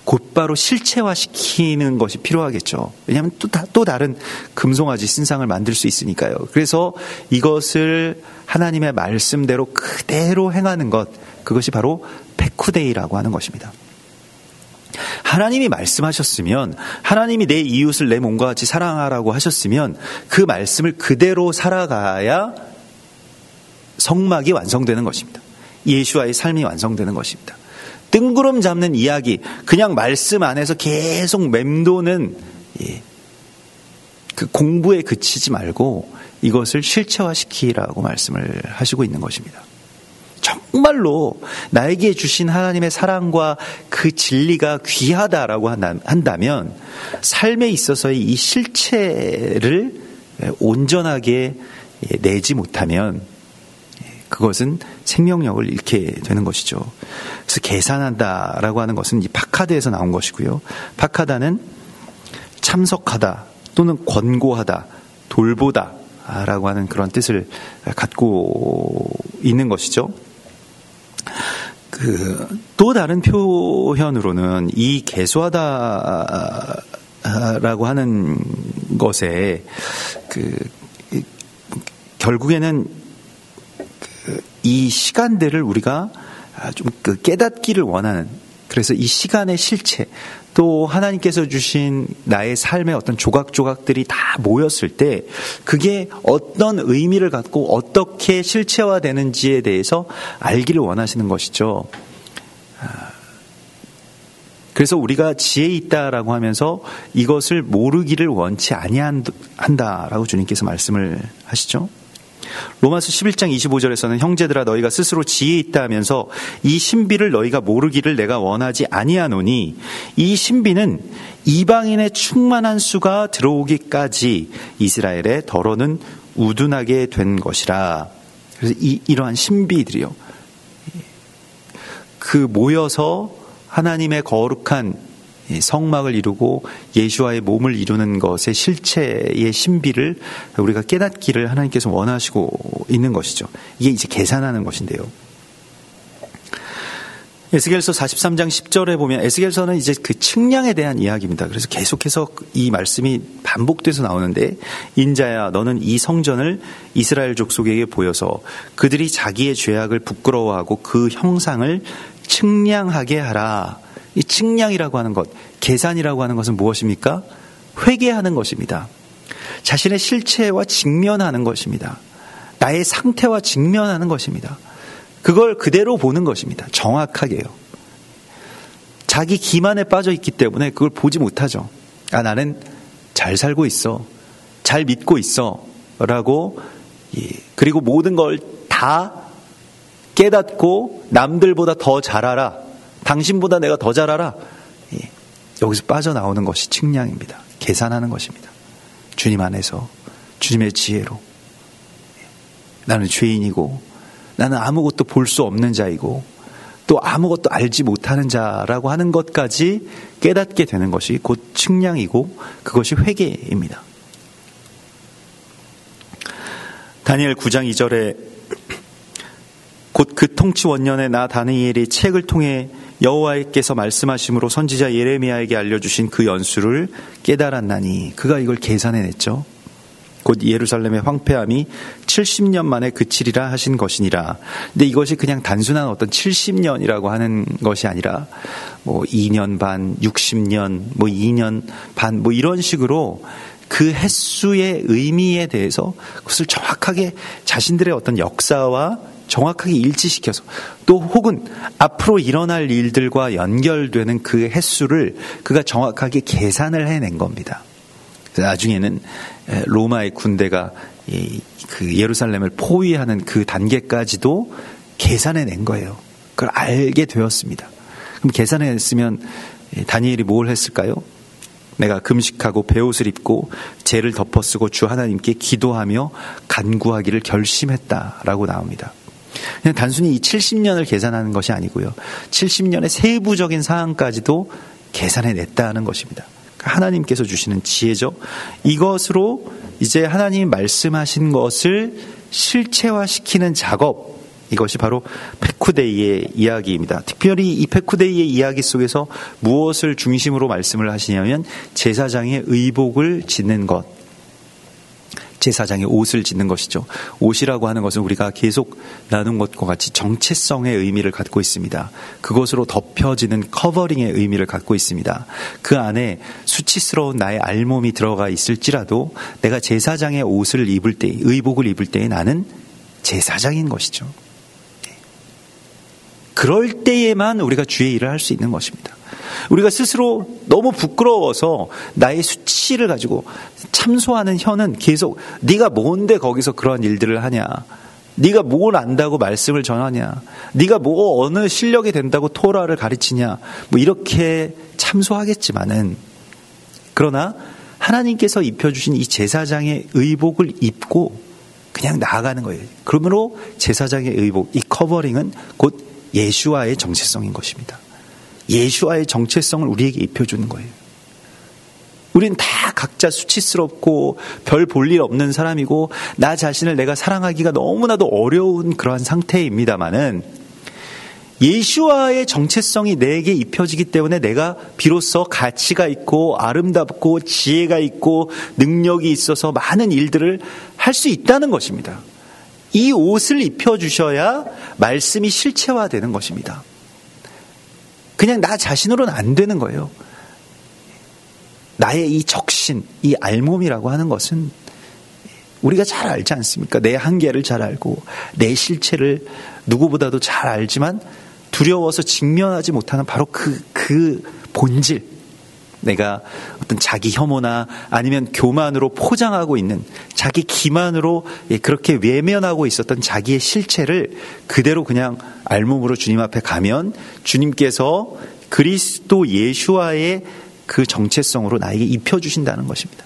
Speaker 1: 곧바로 실체화시키는 것이 필요하겠죠. 왜냐하면 또 다른 금송아지 신상을 만들 수 있으니까요. 그래서 이것을 하나님의 말씀대로 그대로 행하는 것, 그것이 바로 페쿠데이라고 하는 것입니다. 하나님이 말씀하셨으면, 하나님이 내 이웃을 내 몸과 같이 사랑하라고 하셨으면 그 말씀을 그대로 살아가야 성막이 완성되는 것입니다. 예수와의 삶이 완성되는 것입니다. 뜬구름 잡는 이야기, 그냥 말씀 안에서 계속 맴도는 그 공부에 그치지 말고 이것을 실체화시키라고 말씀을 하시고 있는 것입니다. 정말로 나에게 주신 하나님의 사랑과 그 진리가 귀하다라고 한다면 삶에 있어서의 이 실체를 온전하게 내지 못하면 그것은 생명력을 잃게 되는 것이죠. 그래서 계산한다라고 하는 것은 이 파카드에서 나온 것이고요. 파카다는 참석하다 또는 권고하다, 돌보다 라고 하는 그런 뜻을 갖고 있는 것이죠. 또 다른 표현으로는 이 계수하다라고 하는 것에 결국에는 이 시간들을 우리가 좀 깨닫기를 원하는, 그래서 이 시간의 실체, 또 하나님께서 주신 나의 삶의 어떤 조각조각들이 다 모였을 때 그게 어떤 의미를 갖고 어떻게 실체화되는지에 대해서 알기를 원하시는 것이죠. 그래서 우리가 지혜 있다라고 하면서 이것을 모르기를 원치 아니한다라고 주님께서 말씀을 하시죠. 로마서 11장 25절에서는 형제들아 너희가 스스로 지혜 있다 하면서 이 신비를 너희가 모르기를 내가 원하지 아니하노니 이 신비는 이방인의 충만한 수가 들어오기까지 이스라엘의 더러는 우둔하게 된 것이라. 그래서 이러한 신비들이요, 모여서 하나님의 거룩한 성막을 이루고 예수와의 몸을 이루는 것의 실체의 신비를 우리가 깨닫기를 하나님께서 원하시고 있는 것이죠. 이게 이제 계산하는 것인데요. 에스겔서 43장 10절에 보면, 에스겔서는 이제 그 측량에 대한 이야기입니다. 그래서 계속해서 이 말씀이 반복돼서 나오는데, 인자야 너는 이 성전을 이스라엘 족속에게 보여서 그들이 자기의 죄악을 부끄러워하고 그 형상을 측량하게 하라. 이 측량이라고 하는 것, 계산이라고 하는 것은 무엇입니까? 회개하는 것입니다. 자신의 실체와 직면하는 것입니다. 나의 상태와 직면하는 것입니다. 그걸 그대로 보는 것입니다. 정확하게요. 자기 기만에 빠져 있기 때문에 그걸 보지 못하죠. 나는 잘 살고 있어, 잘 믿고 있어 라고, 그리고 모든 걸 다 깨닫고 남들보다 더 잘 알아, 당신보다 내가 더 잘 알아, 여기서 빠져나오는 것이 측량입니다. 계산하는 것입니다. 주님 안에서, 주님의 지혜로 나는 죄인이고 나는 아무것도 볼 수 없는 자이고 또 아무것도 알지 못하는 자라고 하는 것까지 깨닫게 되는 것이 곧 측량이고 그것이 회개입니다. 다니엘 9장 2절에 곧 그 통치 원년에 나 다니엘이 책을 통해 여호와께서 말씀하심으로 선지자 예레미야에게 알려주신 그 연수를 깨달았나니, 그가 이걸 계산해냈죠. 곧 예루살렘의 황폐함이 70년 만에 그치리라 하신 것이니라. 근데 이것이 그냥 단순한 어떤 70년이라고 하는 것이 아니라 2년 반, 60년, 2년 반 이런 식으로 그 횟수의 의미에 대해서 그것을 정확하게 자신들의 어떤 역사와 정확하게 일치시켜서, 또 혹은 앞으로 일어날 일들과 연결되는 그 횟수를 그가 정확하게 계산을 해낸 겁니다. 나중에는 로마의 군대가 그 예루살렘을 포위하는 그 단계까지도 계산해낸 거예요. 그걸 알게 되었습니다. 그럼 계산했으면 다니엘이 뭘 했을까요? 내가 금식하고 베옷을 입고 죄를 덮어쓰고 주 하나님께 기도하며 간구하기를 결심했다라고 나옵니다. 그냥 단순히 이 70년을 계산하는 것이 아니고요, 70년의 세부적인 사항까지도 계산해냈다는 것입니다. 하나님께서 주시는 지혜죠. 이것으로 이제 하나님이 말씀하신 것을 실체화시키는 작업, 이것이 바로 페쿠데이의 이야기입니다. 특별히 이 페쿠데이의 이야기 속에서 무엇을 중심으로 말씀을 하시냐면 제사장의 의복을 짓는 것, 제사장의 옷을 짓는 것이죠. 옷이라고 하는 것은 우리가 계속 나눈 것과 같이 정체성의 의미를 갖고 있습니다. 그것으로 덮여지는 커버링의 의미를 갖고 있습니다. 그 안에 수치스러운 나의 알몸이 들어가 있을지라도 내가 제사장의 옷을 입을 때, 의복을 입을 때에 나는 제사장인 것이죠. 그럴 때에만 우리가 주의 일을 할 수 있는 것입니다. 우리가 스스로 너무 부끄러워서 나의 수치를 가지고 참소하는 혀는 계속 네가 뭔데 거기서 그런 일들을 하냐, 네가 뭘 안다고 말씀을 전하냐, 네가 뭐 어느 실력이 된다고 토라를 가르치냐, 뭐 이렇게 참소하겠지만은, 그러나 하나님께서 입혀주신 이 제사장의 의복을 입고 그냥 나아가는 거예요. 그러므로 제사장의 의복, 이 커버링은 곧 예수와의 정체성인 것입니다. 예수와의 정체성을 우리에게 입혀주는 거예요. 우린 다 각자 수치스럽고 별 볼 일 없는 사람이고 나 자신을 내가 사랑하기가 너무나도 어려운 그러한 상태입니다마는, 예수와의 정체성이 내게 입혀지기 때문에 내가 비로소 가치가 있고 아름답고 지혜가 있고 능력이 있어서 많은 일들을 할 수 있다는 것입니다. 이 옷을 입혀주셔야 말씀이 실체화되는 것입니다. 그냥 나 자신으로는 안 되는 거예요. 나의 이 적신, 이 알몸이라고 하는 것은 우리가 잘 알지 않습니까? 내 한계를 잘 알고 내 실체를 누구보다도 잘 알지만 두려워서 직면하지 못하는 바로 그 본질, 내가 어떤 자기 혐오나 아니면 교만으로 포장하고 있는, 자기 기만으로 그렇게 외면하고 있었던 자기의 실체를 그대로 그냥 알몸으로 주님 앞에 가면 주님께서 그리스도 예수와의 그 정체성으로 나에게 입혀주신다는 것입니다.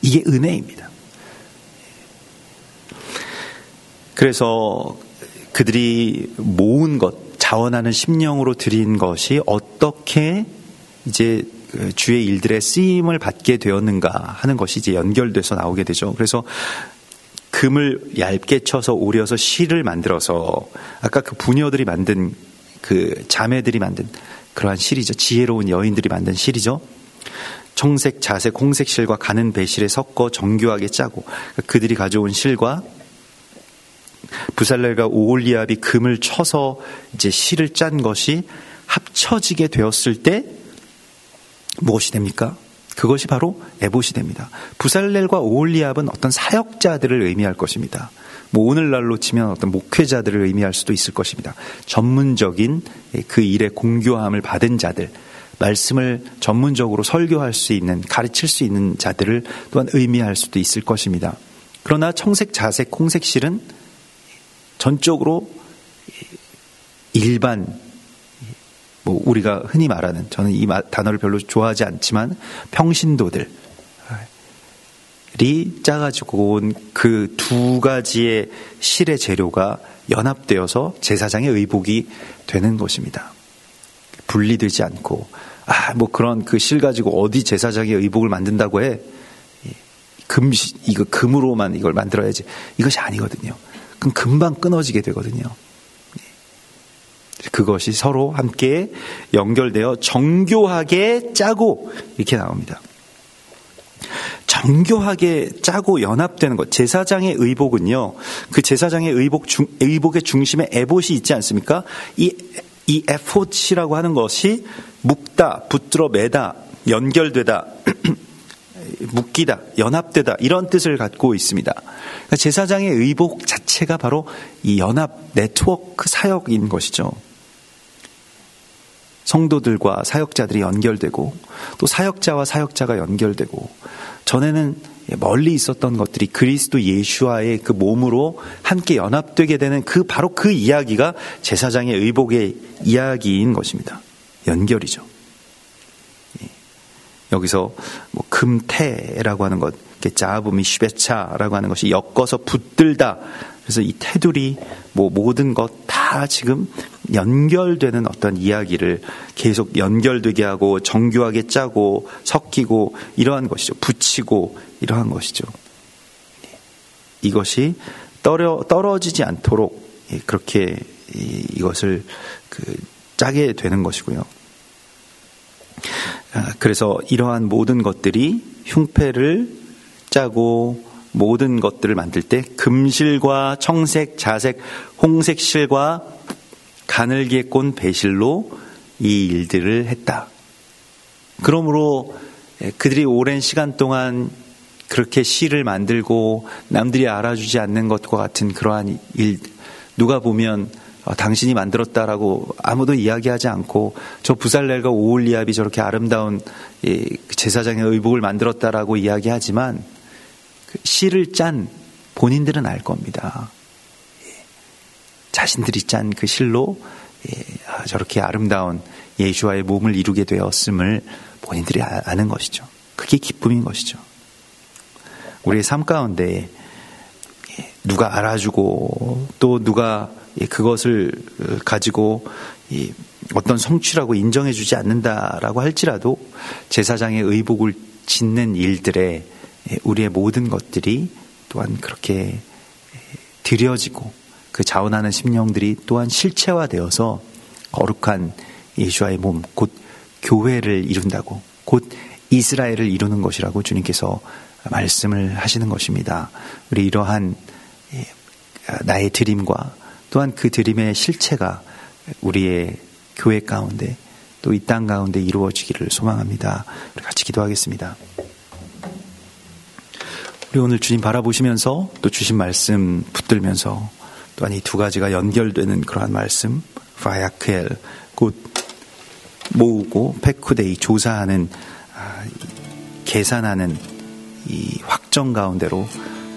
Speaker 1: 이게 은혜입니다. 그래서 그들이 모은 것, 자원하는 심령으로 드린 것이 어떻게 이제 주의 일들의 쓰임을 받게 되었는가 하는 것이 이제 연결돼서 나오게 되죠. 그래서 금을 얇게 쳐서 오려서 실을 만들어서, 아까 그 부녀들이 만든, 그 자매들이 만든 그러한 실이죠. 지혜로운 여인들이 만든 실이죠. 청색, 자색, 홍색 실과 가는 배실에 섞어 정교하게 짜고, 그들이 가져온 실과 부살렐과 오홀리압이 금을 쳐서 이제 실을 짠 것이 합쳐지게 되었을 때 무엇이 됩니까? 그것이 바로 에봇이 됩니다. 부살렐과 오홀리압은 어떤 사역자들을 의미할 것입니다. 뭐 오늘날로 치면 어떤 목회자들을 의미할 수도 있을 것입니다. 전문적인 그 일의 공교함을 받은 자들, 말씀을 전문적으로 설교할 수 있는, 가르칠 수 있는 자들을 또한 의미할 수도 있을 것입니다. 그러나 청색, 자색, 홍색 실은 전적으로 일반, 뭐 우리가 흔히 말하는, 저는 이 단어를 별로 좋아하지 않지만 평신도들이 짜가지고 온 그 두 가지의 실의 재료가 연합되어서 제사장의 의복이 되는 것입니다. 분리되지 않고, 뭐 그런 그 실 가지고 어디 제사장의 의복을 만든다고 해, 이거 금으로만 이걸 만들어야지, 이것이 아니거든요. 그럼 금방 끊어지게 되거든요. 그것이 서로 함께 연결되어 정교하게 짜고 이렇게 나옵니다. 정교하게 짜고 연합되는 것. 제사장의 의복은요, 그 제사장의 의복의 중심에 에봇이 있지 않습니까? 이 에봇이라고 하는 것이 묶다, 붙들어 매다, 연결되다, 묶이다, 연합되다, 이런 뜻을 갖고 있습니다. 그러니까 제사장의 의복 자체가 바로 이 연합 네트워크 사역인 것이죠. 성도들과 사역자들이 연결되고, 또 사역자와 사역자가 연결되고, 전에는 멀리 있었던 것들이 그리스도 예수와의 그 몸으로 함께 연합되게 되는 바로 그 이야기가 제사장의 의복의 이야기인 것입니다. 연결이죠. 여기서 뭐 금태라고 하는 것, 자부미 슈베차라고 하는 것이 엮어서 붙들다. 그래서 이 테두리, 뭐 모든 것 다 지금 연결되는 어떤 이야기를 계속 연결되게 하고 정교하게 짜고 섞이고 이러한 것이죠. 붙이고 이러한 것이죠. 이것이 떨어지지 않도록 그렇게 이것을 짜게 되는 것이고요. 그래서 이러한 모든 것들이 흉패를 짜고 모든 것들을 만들 때 금실과 청색, 자색, 홍색 실과 가늘게 꼰 배실로 이 일들을 했다. 그러므로 그들이 오랜 시간 동안 그렇게 실을 만들고 남들이 알아주지 않는 것과 같은 그러한 일, 누가 보면 당신이 만들었다라고 아무도 이야기하지 않고 저 부살렐과 오홀리압이 저렇게 아름다운 제사장의 의복을 만들었다라고 이야기하지만 그 실을 짠 본인들은 알 겁니다. 자신들이 짠 그 실로 저렇게 아름다운 예수와의 몸을 이루게 되었음을 본인들이 아는 것이죠. 그게 기쁨인 것이죠. 우리의 삶 가운데 누가 알아주고 또 누가 그것을 가지고 어떤 성취라고 인정해주지 않는다라고 할지라도 제사장의 의복을 짓는 일들에 우리의 모든 것들이 또한 그렇게 드려지고 그 자원하는 심령들이 또한 실체화되어서 거룩한 예수와의 몸, 곧 교회를 이룬다고, 곧 이스라엘을 이루는 것이라고 주님께서 말씀을 하시는 것입니다. 우리 이러한 나의 드림과 또한 그 드림의 실체가 우리의 교회 가운데 또 이 땅 가운데 이루어지기를 소망합니다. 우리 같이 기도하겠습니다. 우리 오늘 주님 바라보시면서 또 주신 말씀 붙들면서 또한 이 두 가지가 연결되는 그러한 말씀, 파야크엘, 곧 모으고 페쿠데이, 조사하는, 계산하는 이 확정 가운데로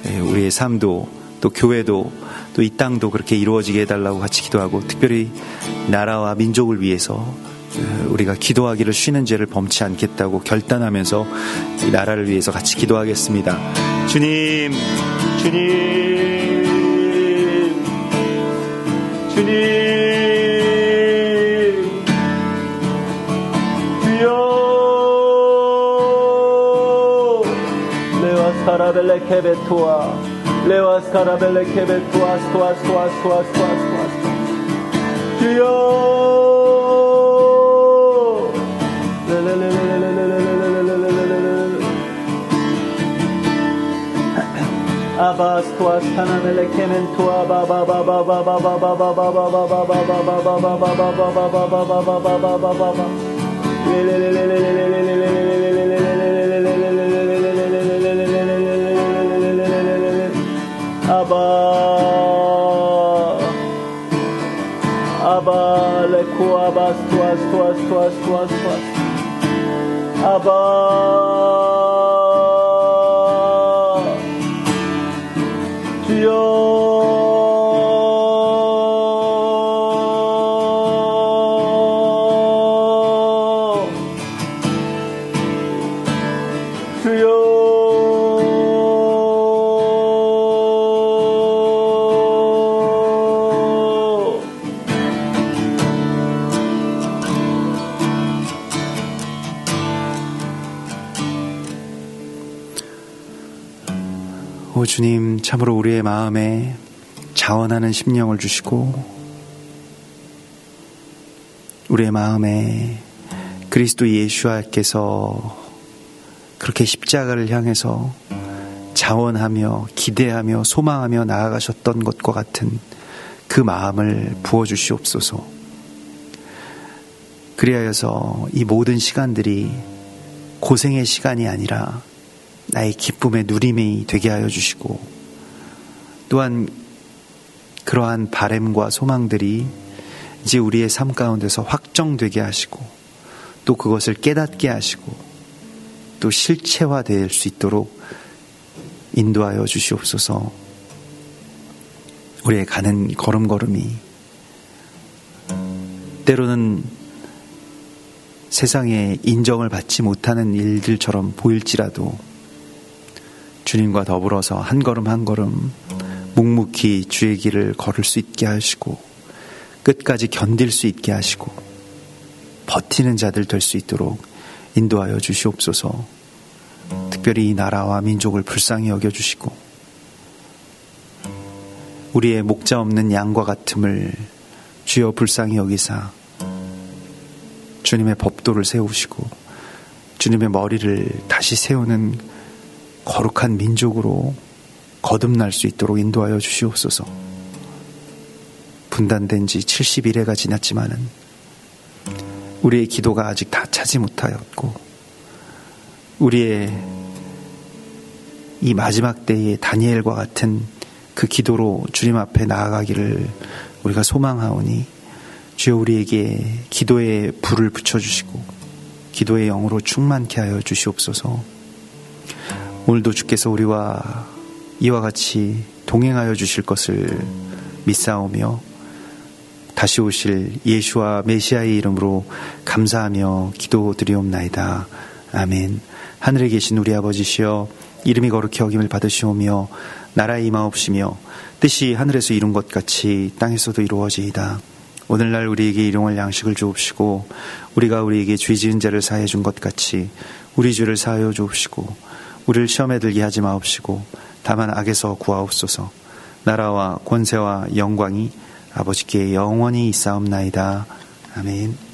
Speaker 1: 우리의 삶도 또 교회도 또 이 땅도 그렇게 이루어지게 해달라고 같이 기도하고, 특별히 나라와 민족을 위해서 우리가 기도하기를 쉬는 죄를 범치 않겠다고 결단하면서 이 나라를 위해서 같이 기도하겠습니다. 주님, 주여, 레와스카라벨레 케베토아, 레와스카라벨레 케베토아, 스토아, 주여, 아바스토아 스타나멜레 케멘토아 아바 레코아바 스토아 아바 오 주님, 참으로 우리의 마음에 자원하는 심령을 주시고 우리의 마음에 그리스도 예수께서 그렇게 십자가를 향해서 자원하며 기대하며 소망하며 나아가셨던 것과 같은 그 마음을 부어주시옵소서. 그리하여서 이 모든 시간들이 고생의 시간이 아니라 나의 기쁨의 누림이 되게 하여 주시고, 또한 그러한 바램과 소망들이 이제 우리의 삶 가운데서 확정되게 하시고, 또 그것을 깨닫게 하시고, 또 실체화될 수 있도록 인도하여 주시옵소서. 우리의 가는 걸음걸음이 때로는 세상에 인정을 받지 못하는 일들처럼 보일지라도 주님과 더불어서 한 걸음 한 걸음 묵묵히 주의 길을 걸을 수 있게 하시고 끝까지 견딜 수 있게 하시고 버티는 자들 될 수 있도록 인도하여 주시옵소서. 특별히 이 나라와 민족을 불쌍히 여겨주시고 우리의 목자 없는 양과 같음을 주여 불쌍히 여기사 주님의 법도를 세우시고 주님의 머리를 다시 세우는 거룩한 민족으로 거듭날 수 있도록 인도하여 주시옵소서. 분단된 지 70일회가 지났지만은 우리의 기도가 아직 다 차지 못하였고, 우리의 이 마지막 때의 다니엘과 같은 그 기도로 주님 앞에 나아가기를 우리가 소망하오니, 주여 우리에게 기도의 불을 붙여주시고 기도의 영으로 충만케 하여 주시옵소서. 오늘도 주께서 우리와 이와 같이 동행하여 주실 것을 믿사오며 다시 오실 예수와 메시아의 이름으로 감사하며 기도드리옵나이다. 아멘. 하늘에 계신 우리 아버지시여, 이름이 거룩히 여김을 받으시오며 나라의 임하옵시며 뜻이 하늘에서 이룬 것 같이 땅에서도 이루어지이다. 오늘날 우리에게 일용할 양식을 주옵시고, 우리가 우리에게 죄 지은 자를 사하여 준 것 같이 우리 죄를 사하여 주옵시고, 우리를 시험에 들게 하지 마옵시고 다만 악에서 구하옵소서. 나라와 권세와 영광이 아버지께 영원히 있사옵나이다. 아멘.